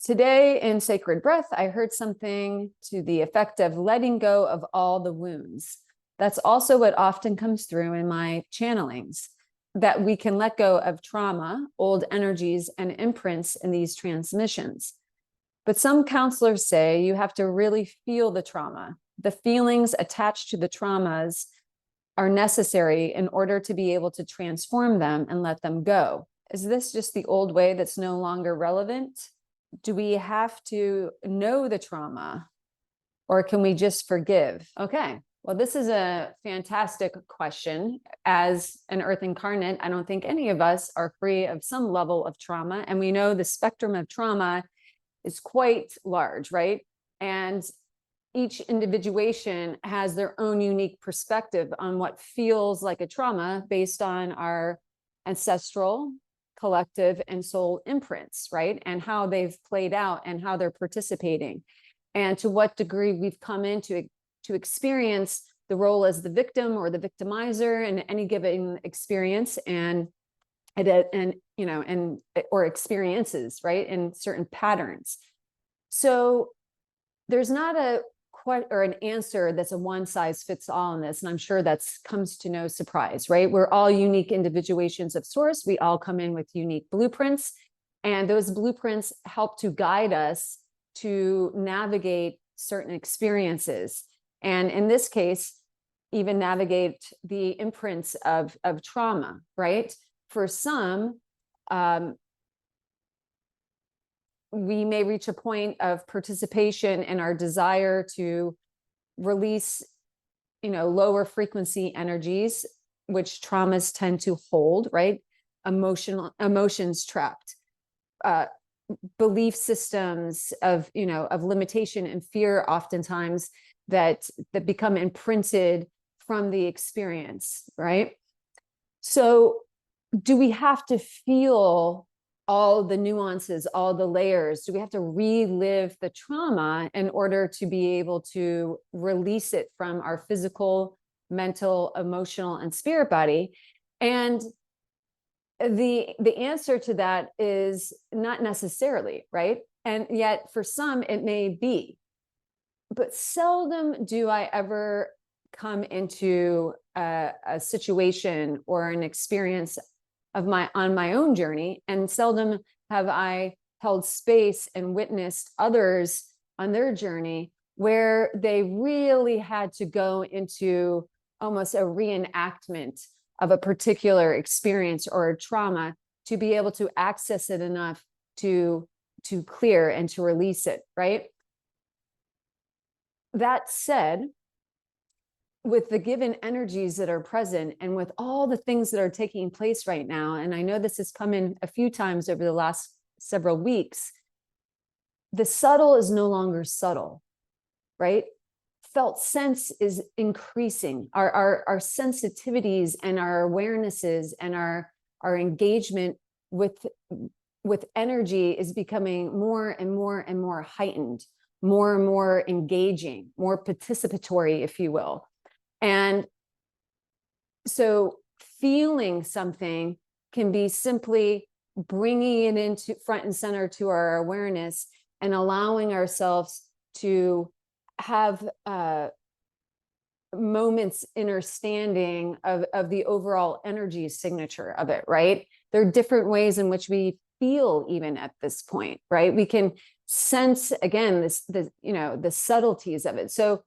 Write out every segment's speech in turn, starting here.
Today in Sacred Breath, I heard something to the effect of letting go of all the wounds. That's also what often comes through in my channelings, that we can let go of trauma, old energies, and imprints in these transmissions. But some counselors say you have to really feel the trauma. The feelings attached to the traumas are necessary in order to be able to transform them and let them go. Is this just the old way that's no longer relevant? Do we have to know the trauma, or can we just forgive? Okay, well, this is a fantastic question. As an earth incarnate, I don't think any of us are free of some level of trauma. And we know the spectrum of trauma is quite large, right? And each individuation has their own unique perspective on what feels like a trauma based on our ancestral, collective, and soul imprints, right? And how they've played out and how they're participating, and to what degree we've come into to experience the role as the victim or the victimizer in any given experience, and or experiences, right, in certain patterns. So there's not an answer that's a one size fits all in this. And I'm sure that's comes to no surprise, right? We're all unique individuations of source. We all come in with unique blueprints, and those blueprints help to guide us to navigate certain experiences. And in this case, even navigate the imprints of trauma, right? For some, we may reach a point of participation in our desire to release, lower frequency energies, which traumas tend to hold, right? Emotions trapped, belief systems of limitation and fear, oftentimes that become imprinted from the experience, right? So do we have to feel all the nuances, all the layers? Do we have to relive the trauma in order to be able to release it from our physical, mental, emotional, and spirit body? And the answer to that is not necessarily, right? And yet for some it may be. But seldom do I ever come into a situation or an experience on my own journey, and seldom have I held space and witnessed others on their journey where they really had to go into almost a reenactment of a particular experience or a trauma to be able to access it enough to clear and to release it, right? That said, with the given energies that are present and with all the things that are taking place right now, and I know this has come in a few times over the last several weeks, the subtle is no longer subtle, right? Felt sense is increasing. Our sensitivities and our awarenesses and our engagement with energy is becoming more and more and more heightened, more and more engaging, more participatory, if you will. And so feeling something can be simply bringing it into front and center to our awareness and allowing ourselves to have moments understanding of the overall energy signature of it, right? There are different ways in which we feel even at this point, right? We can sense, again, the subtleties of it. So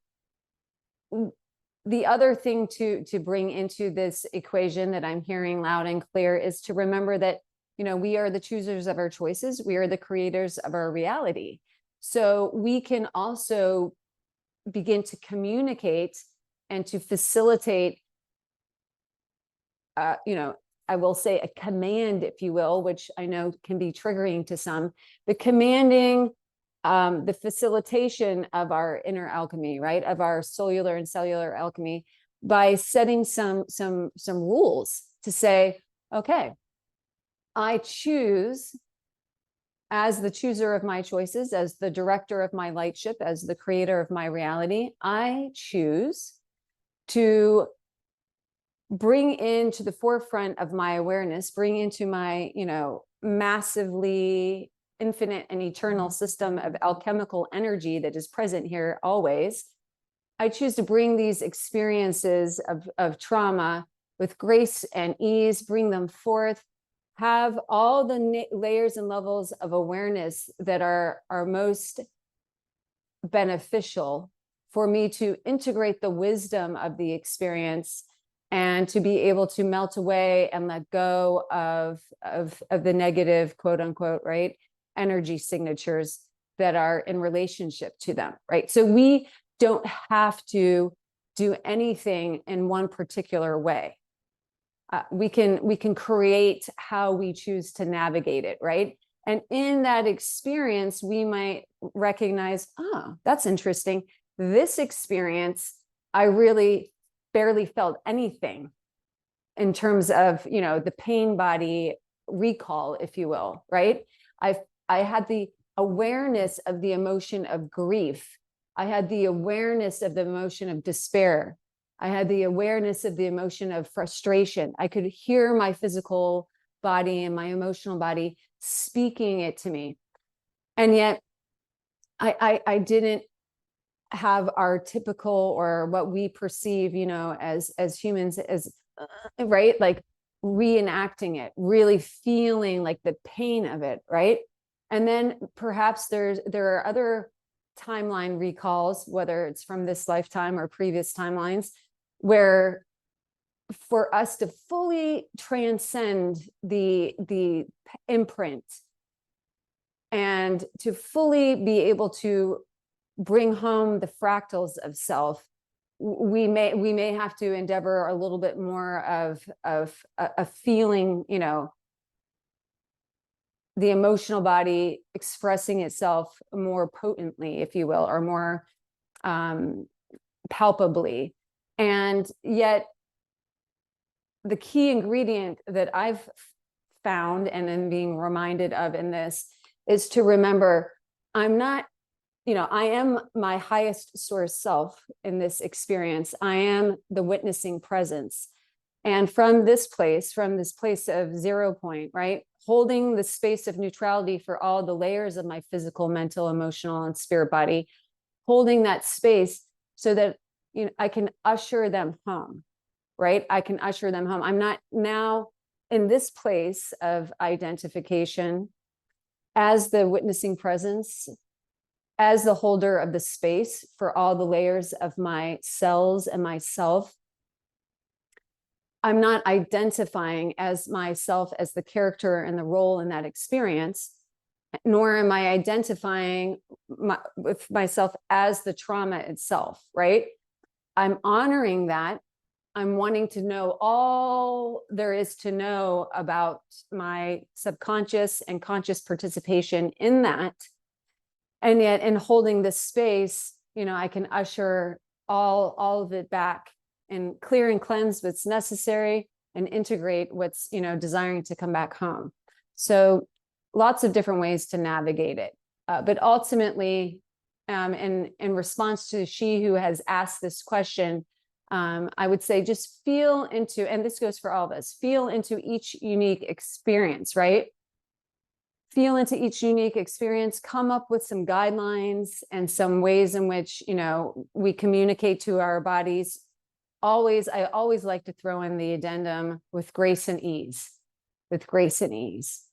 the other thing to bring into this equation that I'm hearing loud and clear is to remember that, we are the choosers of our choices. We are the creators of our reality. So we can also begin to communicate and to facilitate, I will say a command, if you will, which I know can be triggering to some, the commanding, the facilitation of our inner alchemy, right? Of our solar and cellular alchemy, by setting some rules to say, okay, I choose, as the chooser of my choices, as the director of my light ship, as the creator of my reality, I choose to bring into the forefront of my awareness, bring into my, massively infinite and eternal system of alchemical energy that is present here always, I choose to bring these experiences of trauma with grace and ease, bring them forth, have all the layers and levels of awareness that are most beneficial for me to integrate the wisdom of the experience and to be able to melt away and let go of the negative, quote unquote, right, energy signatures that are in relationship to them, right? So we don't have to do anything in one particular way. We can create how we choose to navigate it, right? And in that experience, we might recognize, oh, that's interesting. This experience, I really barely felt anything in terms of, you know, the pain body recall, if you will, right? I had the awareness of the emotion of grief. I had the awareness of the emotion of despair. I had the awareness of the emotion of frustration. I could hear my physical body and my emotional body speaking it to me. And yet I didn't have our typical, or what we perceive, you know, as humans, as right, like reenacting it, really feeling like the pain of it, right? And then perhaps there are other timeline recalls, whether it's from this lifetime or previous timelines, where for us to fully transcend the imprint and to fully be able to bring home the fractals of self, we may have to endeavor a little bit more of a feeling, you know, the emotional body expressing itself more potently, if you will, or more palpably. And yet the key ingredient that I've found and am being reminded of in this is to remember, I'm not, you know, I am my highest source self in this experience. I am the witnessing presence. And from this place of 0 point, right? Holding the space of neutrality for all the layers of my physical, mental, emotional, and spirit body, holding that space so that, you know, I can usher them home, right? I can usher them home. I'm not now in this place of identification as the witnessing presence, as the holder of the space for all the layers of my cells and myself. I'm not identifying as myself as the character and the role in that experience, nor am I identifying with myself as the trauma itself, right? I'm honoring that. I'm wanting to know all there is to know about my subconscious and conscious participation in that. And yet in holding this space, you know, I can usher all of it back and clear and cleanse what's necessary and integrate what's, you know, desiring to come back home. So lots of different ways to navigate it. But ultimately, in response to she who has asked this question, I would say just feel into, and this goes for all of us, feel into each unique experience, right? Feel into each unique experience, come up with some guidelines and some ways in which, you know, we communicate to our bodies. I always like to throw in the addendum with grace and ease, with grace and ease.